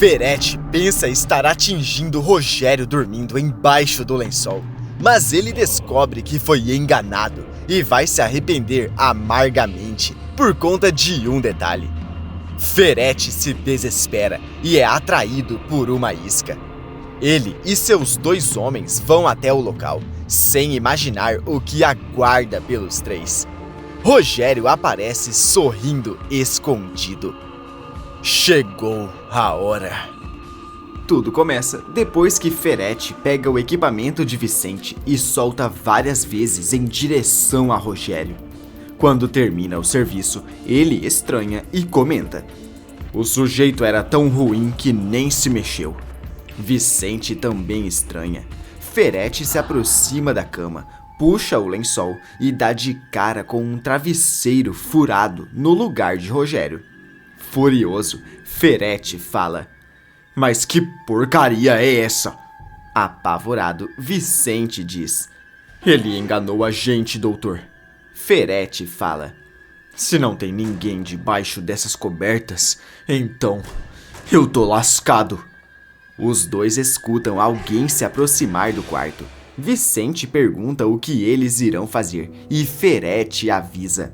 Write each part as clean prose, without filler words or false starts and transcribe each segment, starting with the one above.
Ferete pensa estar atingindo Rogério dormindo embaixo do lençol, mas ele descobre que foi enganado e vai se arrepender amargamente por conta de um detalhe. Ferete se desespera e é atraído por uma isca. Ele e seus 2 homens vão até o local, sem imaginar o que aguarda pelos 3. Rogério aparece sorrindo escondido. Chegou a hora. Tudo começa depois que Ferete pega o equipamento de Vicente e solta várias vezes em direção a Rogério. Quando termina o serviço, ele estranha e comenta: o sujeito era tão ruim que nem se mexeu. Vicente também estranha. Ferete se aproxima da cama, puxa o lençol e dá de cara com um travesseiro furado no lugar de Rogério. Furioso, Ferete fala: mas que porcaria é essa? Apavorado, Vicente diz: ele enganou a gente, doutor. Ferete fala: se não tem ninguém debaixo dessas cobertas, então eu tô lascado. Os 2 escutam alguém se aproximar do quarto. Vicente pergunta o que eles irão fazer e Ferete avisa: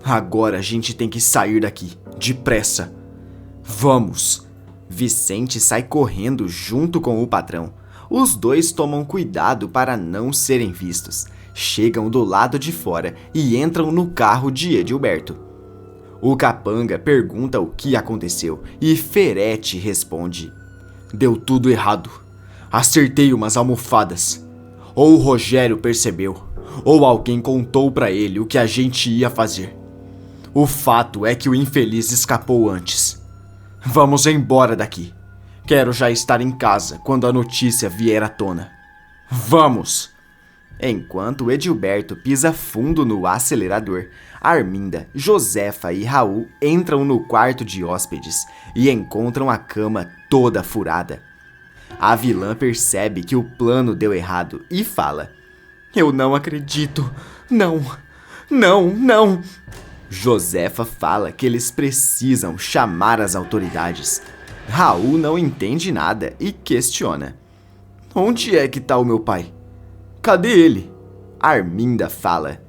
agora a gente tem que sair daqui, depressa. Vamos. Vicente sai correndo junto com o patrão. Os 2 tomam cuidado para não serem vistos. Chegam do lado de fora e entram no carro de Edilberto. O capanga pergunta o que aconteceu e Ferete responde: deu tudo errado. Acertei umas almofadas. Ou o Rogério percebeu, ou alguém contou pra ele o que a gente ia fazer. O fato é que o infeliz escapou antes. Vamos embora daqui. Quero já estar em casa quando a notícia vier à tona. Vamos! Enquanto Edilberto pisa fundo no acelerador, Arminda, Josefa e Raul entram no quarto de hóspedes e encontram a cama toda furada. A vilã percebe que o plano deu errado e fala: eu não acredito. Não. Josefa fala que eles precisam chamar as autoridades. Raul não entende nada e questiona: onde é que tá o meu pai? Cadê ele? Arminda fala: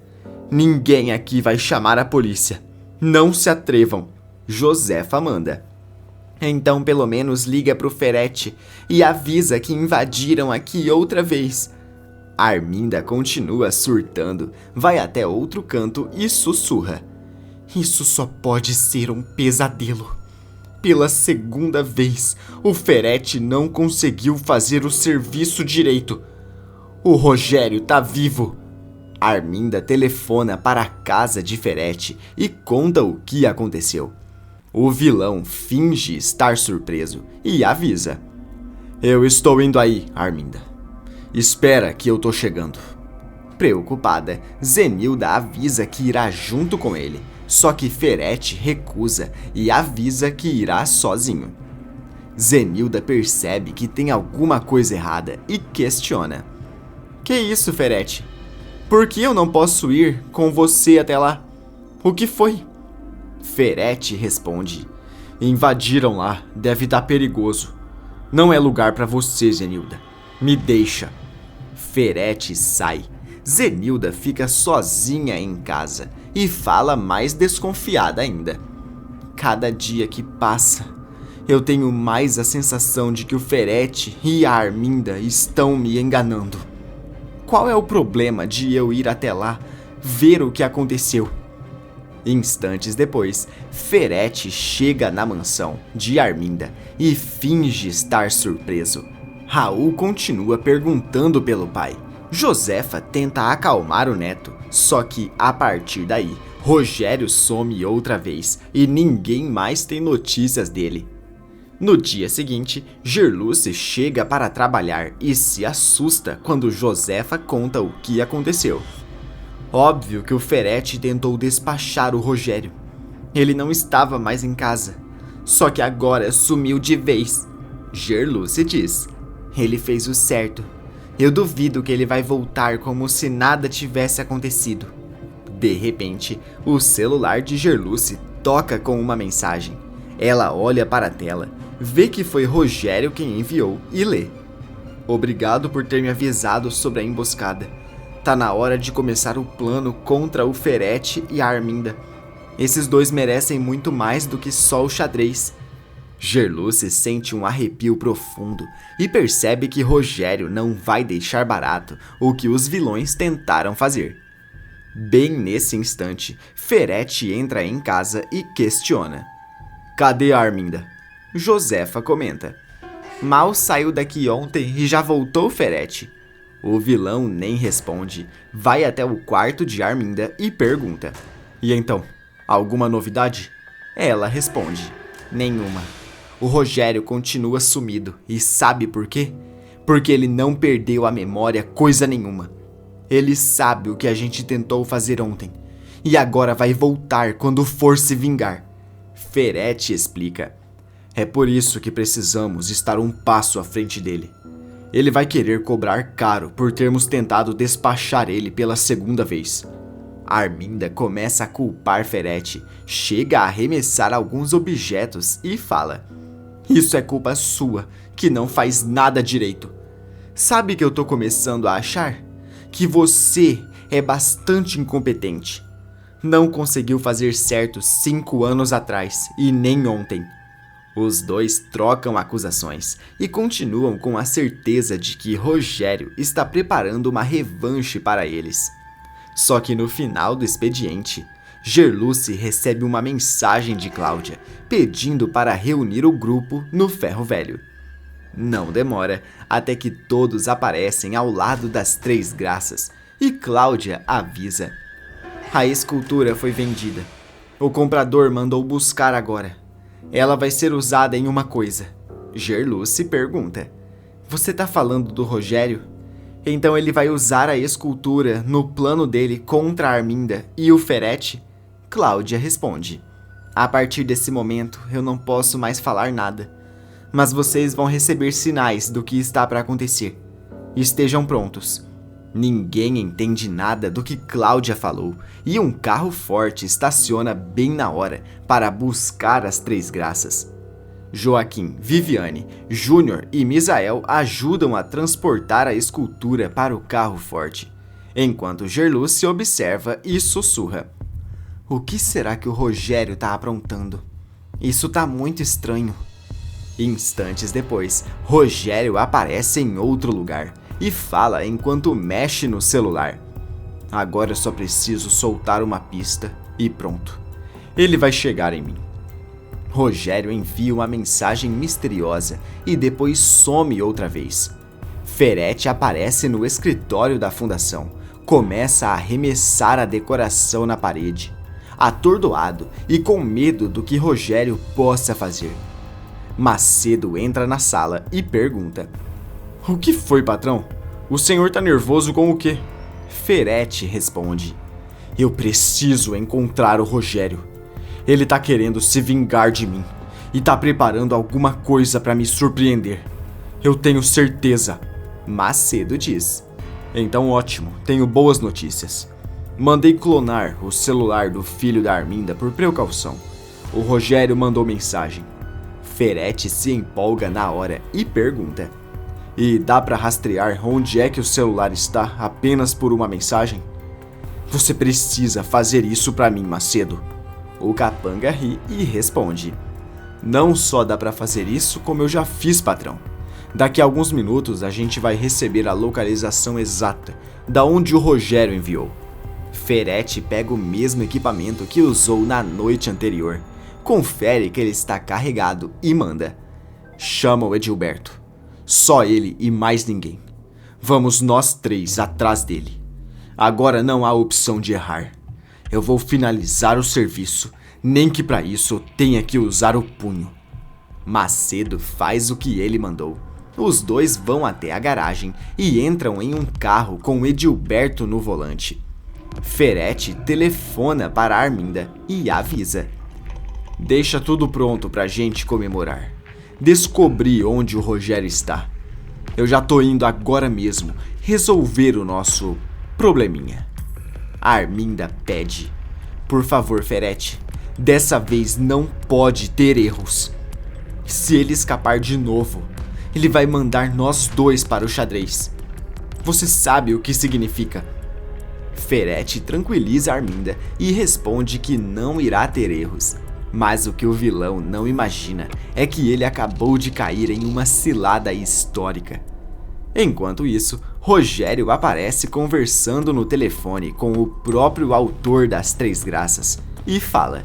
ninguém aqui vai chamar a polícia. Não se atrevam. Josefa manda: então pelo menos liga pro Ferete e avisa que invadiram aqui outra vez. Arminda continua surtando, vai até outro canto e sussurra: isso só pode ser um pesadelo. Pela 2ª vez, o Ferete não conseguiu fazer o serviço direito. O Rogério tá vivo. Arminda telefona para a casa de Ferete e conta o que aconteceu. O vilão finge estar surpreso e avisa: eu estou indo aí, Arminda. Espera que eu tô chegando. Preocupada, Zenilda avisa que irá junto com ele, só que Ferete recusa e avisa que irá sozinho. Zenilda percebe que tem alguma coisa errada e questiona: que isso, Ferete? Por que eu não posso ir com você até lá? O que foi? Ferete responde: invadiram lá, deve estar perigoso. Não é lugar para você, Zenilda. Me deixa. Ferete sai. Zenilda fica sozinha em casa e fala mais desconfiada ainda: cada dia que passa, eu tenho mais a sensação de que o Ferete e a Arminda estão me enganando. Qual é o problema de eu ir até lá, ver o que aconteceu? Instantes depois, Ferete chega na mansão de Arminda e finge estar surpreso. Raul continua perguntando pelo pai. Josefa tenta acalmar o neto, só que a partir daí, Rogério some outra vez e ninguém mais tem notícias dele. No dia seguinte, Gerluce chega para trabalhar e se assusta quando Josefa conta o que aconteceu. Óbvio que o Ferete tentou despachar o Rogério. Ele não estava mais em casa, só que agora sumiu de vez. Gerluce diz: ele fez o certo. Eu duvido que ele vai voltar como se nada tivesse acontecido. De repente, o celular de Gerluce toca com uma mensagem. Ela olha para a tela, vê que foi Rogério quem enviou e lê: Obrigado por ter me avisado sobre a emboscada. Tá na hora de começar o plano contra o Ferete e a Arminda. Esses dois merecem muito mais do que só o xadrez. Gerluce sente um arrepio profundo e percebe que Rogério não vai deixar barato o que os vilões tentaram fazer. Bem nesse instante, Ferete entra em casa e questiona: Cadê a Arminda? Josefa comenta: Mal saiu daqui ontem e já voltou, Ferete. O vilão nem responde, vai até o quarto de Arminda e pergunta: E então, alguma novidade? Ela responde: Nenhuma. O Rogério continua sumido e sabe por quê? Porque ele não perdeu a memória coisa nenhuma. Ele sabe o que a gente tentou fazer ontem e agora vai voltar quando for se vingar. Ferete explica: É por isso que precisamos estar um passo à frente dele. Ele vai querer cobrar caro por termos tentado despachar ele pela segunda vez. Arminda começa a culpar Ferete, chega a arremessar alguns objetos e fala: Isso é culpa sua, que não faz nada direito. Sabe que eu tô começando a achar? Que você é bastante incompetente. Não conseguiu fazer certo 5 anos atrás e nem ontem. Os dois trocam acusações e continuam com a certeza de que Rogério está preparando uma revanche para eles. Só que no final do expediente, Gerluce recebe uma mensagem de Cláudia pedindo para reunir o grupo no Ferro Velho. Não demora até que todos aparecem ao lado das Três Graças e Cláudia avisa: A escultura foi vendida. O comprador mandou buscar agora. Ela vai ser usada em uma coisa. Gerluce pergunta: Você tá falando do Rogério? Então ele vai usar a escultura no plano dele contra a Arminda e o Ferete? Cláudia responde: A partir desse momento eu não posso mais falar nada. Mas vocês vão receber sinais do que está para acontecer. Estejam prontos. Ninguém entende nada do que Cláudia falou e um carro forte estaciona bem na hora para buscar as Três Graças. Joaquim, Viviane, Júnior e Misael ajudam a transportar a escultura para o carro forte, enquanto Gerluce observa e sussurra: O que será que o Rogério tá aprontando? Isso tá muito estranho. Instantes depois, Rogério aparece em outro lugar e fala enquanto mexe no celular: Agora eu só preciso soltar uma pista e pronto. Ele vai chegar em mim. Rogério envia uma mensagem misteriosa e depois some outra vez. Ferete aparece no escritório da fundação, começa a arremessar a decoração na parede, atordoado e com medo do que Rogério possa fazer. Macedo entra na sala e pergunta: O que foi, patrão? O senhor tá nervoso com o quê? Ferete responde: Eu preciso encontrar o Rogério. Ele tá querendo se vingar de mim e tá preparando alguma coisa para me surpreender. Eu tenho certeza. Macedo diz: Então ótimo, tenho boas notícias. Mandei clonar o celular do filho da Arminda por precaução. O Rogério mandou mensagem. Ferete se empolga na hora e pergunta: E dá pra rastrear onde é que o celular está apenas por uma mensagem? Você precisa fazer isso pra mim, Macedo. O capanga ri e responde: Não só dá pra fazer isso, como eu já fiz, patrão. Daqui a alguns minutos a gente vai receber a localização exata da onde o Rogério enviou. Ferete pega o mesmo equipamento que usou na noite anterior, confere que ele está carregado e manda: Chama o Edilberto. Só ele e mais ninguém. Vamos nós três atrás dele. Agora não há opção de errar. Eu vou finalizar o serviço, nem que para isso eu tenha que usar o punho. Macedo faz o que ele mandou. Os dois vão até a garagem e entram em um carro com Edilberto no volante. Ferete telefona para Arminda e avisa: Deixa tudo pronto pra gente comemorar. Descobri onde o Rogério está. Eu já tô indo agora mesmo resolver o nosso probleminha. Arminda pede: Por favor, Ferete, dessa vez não pode ter erros. Se ele escapar de novo, ele vai mandar nós dois para o xadrez. Você sabe o que significa. Ferrete tranquiliza Arminda e responde que não irá ter erros. Mas o que o vilão não imagina é que ele acabou de cair em uma cilada histórica. Enquanto isso, Rogério aparece conversando no telefone com o próprio autor das Três Graças e fala: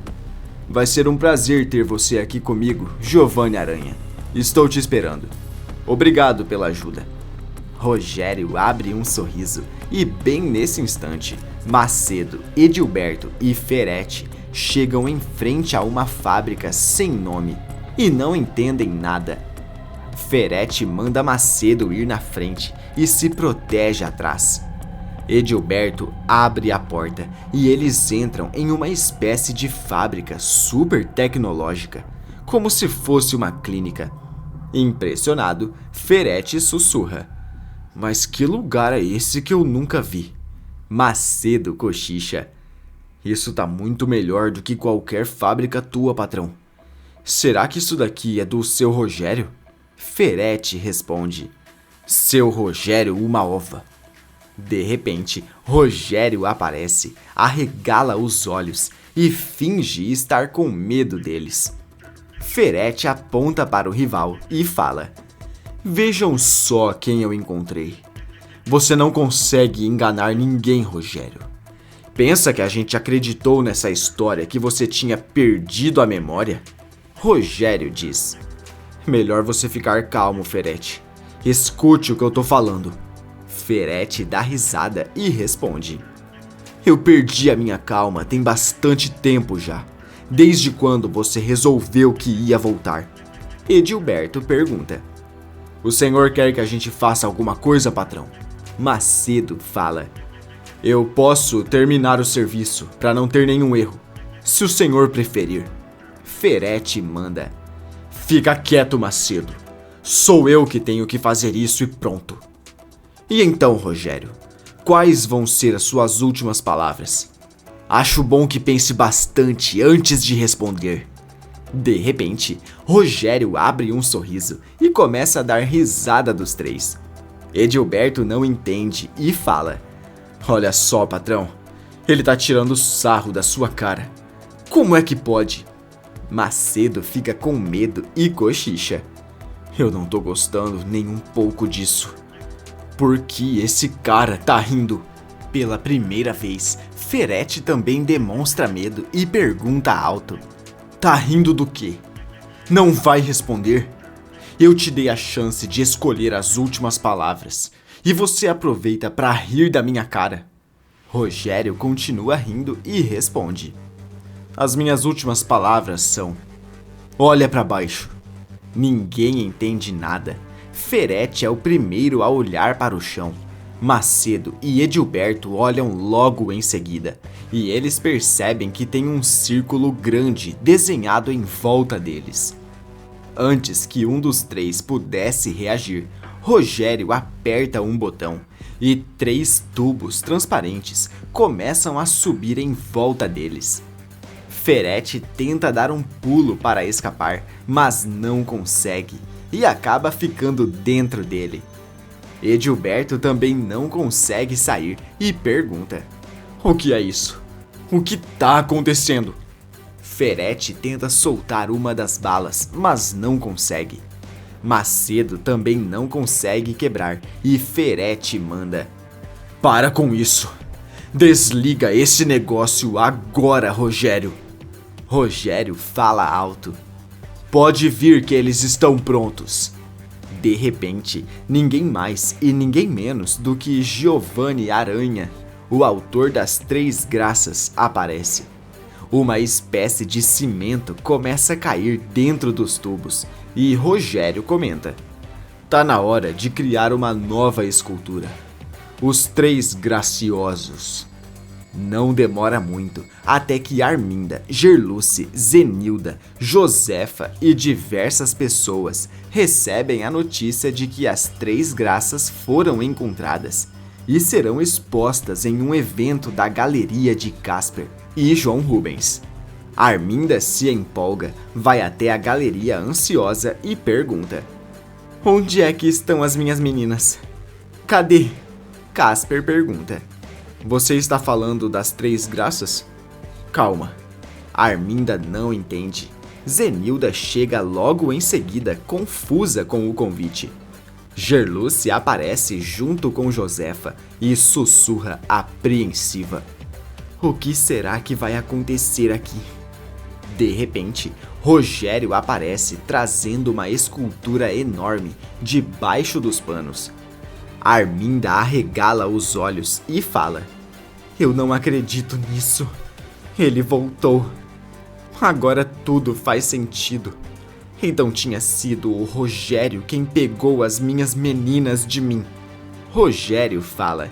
"Vai ser um prazer ter você aqui comigo, Giovanni Aranha. Estou te esperando. Obrigado pela ajuda." Rogério abre um sorriso e bem nesse instante, Macedo, Edilberto e Ferrete chegam em frente a uma fábrica sem nome e não entendem nada. Ferrete manda Macedo ir na frente e se protege atrás. Edilberto abre a porta e eles entram em uma espécie de fábrica super tecnológica, como se fosse uma clínica. Impressionado, Ferrete sussurra: "Mas que lugar é esse que eu nunca vi?" Macedo cochicha: "Isso tá muito melhor do que qualquer fábrica tua, patrão." "Será que isso daqui é do seu Rogério?" Ferrete responde: "Seu Rogério uma ova." De repente, Rogério aparece, arregala os olhos e finge estar com medo deles. Ferrete aponta para o rival e fala: "Vejam só quem eu encontrei. Você não consegue enganar ninguém, Rogério. Pensa que a gente acreditou nessa história que você tinha perdido a memória?" Rogério diz: "Melhor você ficar calmo, Ferrete. Escute o que eu tô falando." Ferrete dá risada e responde: "Eu perdi a minha calma tem bastante tempo já. Desde quando você resolveu que ia voltar?" Edilberto pergunta: "O senhor quer que a gente faça alguma coisa, patrão?" Macedo fala: "Eu posso terminar o serviço para não ter nenhum erro, se o senhor preferir." Ferrete manda: "Fica quieto, Macedo. Sou eu que tenho que fazer isso e pronto." "E então, Rogério, quais vão ser as suas últimas palavras? Acho bom que pense bastante antes de responder." De repente, Rogério abre um sorriso e começa a dar risada dos três. Edilberto não entende e fala: "Olha só, patrão, ele tá tirando sarro da sua cara. Como é que pode?" Macedo fica com medo e cochicha: "Eu não tô gostando nem um pouco disso. Por que esse cara tá rindo?" Pela primeira vez, Ferrete também demonstra medo e pergunta alto: "Tá rindo do quê? Não vai responder? Eu te dei a chance de escolher as últimas palavras e você aproveita pra rir da minha cara." Rogério continua rindo e responde: "As minhas últimas palavras são: olha pra baixo." Ninguém entende nada. Ferrete é o primeiro a olhar para o chão. Macedo e Edilberto olham logo em seguida, e eles percebem que tem um círculo grande desenhado em volta deles. Antes que um dos três pudesse reagir, Rogério aperta um botão e 3 tubos transparentes começam a subir em volta deles. Ferrete tenta dar um pulo para escapar, mas não consegue e acaba ficando dentro dele. Edilberto também não consegue sair e pergunta: "O que é isso? O que tá acontecendo?" Ferrete tenta soltar uma das balas, mas não consegue. Macedo também não consegue quebrar e Ferrete manda: "Para com isso! Desliga esse negócio agora, Rogério!" Rogério fala alto: "Pode vir que eles estão prontos." De repente, ninguém mais e ninguém menos do que Giovanni Aranha, o autor das Três Graças, aparece. Uma espécie de cimento começa a cair dentro dos tubos e Rogério comenta: "Tá na hora de criar uma nova escultura. Os Três Graciosos." Não demora muito até que Arminda, Gerluce, Zenilda, Josefa e diversas pessoas recebem a notícia de que as Três Graças foram encontradas e serão expostas em um evento da Galeria de Casper e João Rubens. Arminda se empolga, vai até a galeria ansiosa e pergunta: onde é que estão as minhas meninas? Cadê? Casper pergunta: você está falando das 3 graças? Calma. Arminda não entende. Zenilda chega logo em seguida, confusa com o convite. Gerluce aparece junto com Josefa e sussurra apreensiva: o que será que vai acontecer aqui? De repente, Rogério aparece trazendo uma escultura enorme debaixo dos panos. Arminda arregala os olhos e fala: eu não acredito nisso. Ele voltou. Agora tudo faz sentido. Então tinha sido o Rogério quem pegou as minhas meninas de mim. Rogério fala: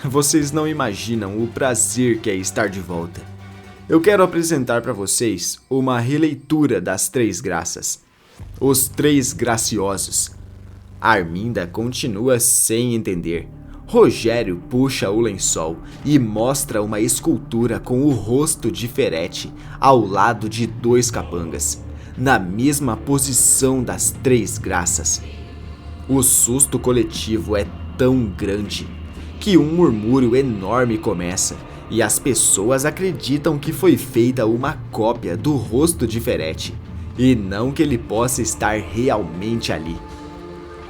vocês não imaginam o prazer que é estar de volta. Eu quero apresentar para vocês uma releitura das 3 graças. Os 3 graciosos. Arminda continua sem entender. Rogério puxa o lençol e mostra uma escultura com o rosto de Ferete ao lado de 2 capangas, na mesma posição das 3 graças. O susto coletivo é tão grande que um murmúrio enorme começa e as pessoas acreditam que foi feita uma cópia do rosto de Ferete e não que ele possa estar realmente ali.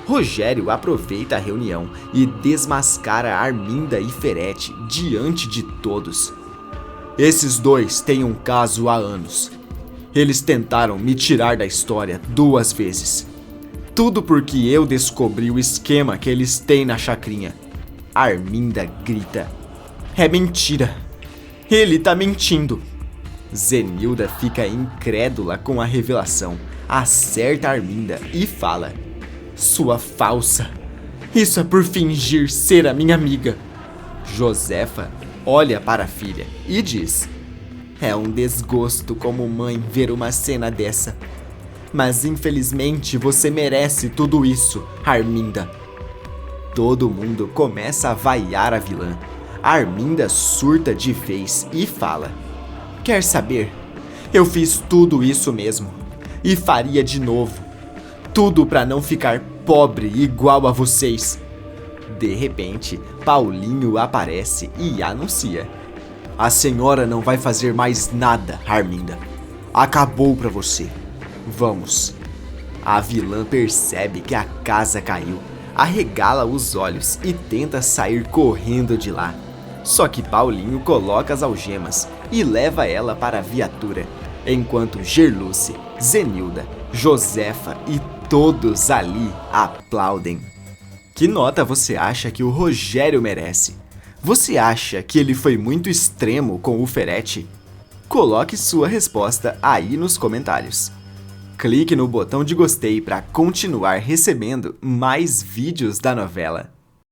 Rogério aproveita a reunião e desmascara Arminda e Ferete diante de todos. Esses 2 têm um caso há anos. Eles tentaram me tirar da história 2 vezes. Tudo porque eu descobri o esquema que eles têm na chacrinha. Arminda grita: é mentira! Ele tá mentindo! Zenilda fica incrédula com a revelação, acerta Arminda e fala: sua falsa! Isso é por fingir ser a minha amiga! Josefa olha para a filha e diz: é um desgosto como mãe ver uma cena dessa. Mas infelizmente você merece tudo isso, Arminda. Todo mundo começa a vaiar a vilã. Arminda surta de vez e fala: quer saber? Eu fiz tudo isso mesmo. E faria de novo. Tudo para não ficar pobre igual a vocês. De repente, Paulinho aparece e anuncia: a senhora não vai fazer mais nada, Arminda. Acabou pra você. Vamos. A vilã percebe que a casa caiu, arregala os olhos e tenta sair correndo de lá. Só que Paulinho coloca as algemas e leva ela para a viatura, enquanto Gerluce, Zenilda, Josefa e todos ali aplaudem. Que nota você acha que o Rogério merece? Você acha que ele foi muito extremo com o Ferete? Coloque sua resposta aí nos comentários. Clique no botão de gostei para continuar recebendo mais vídeos da novela.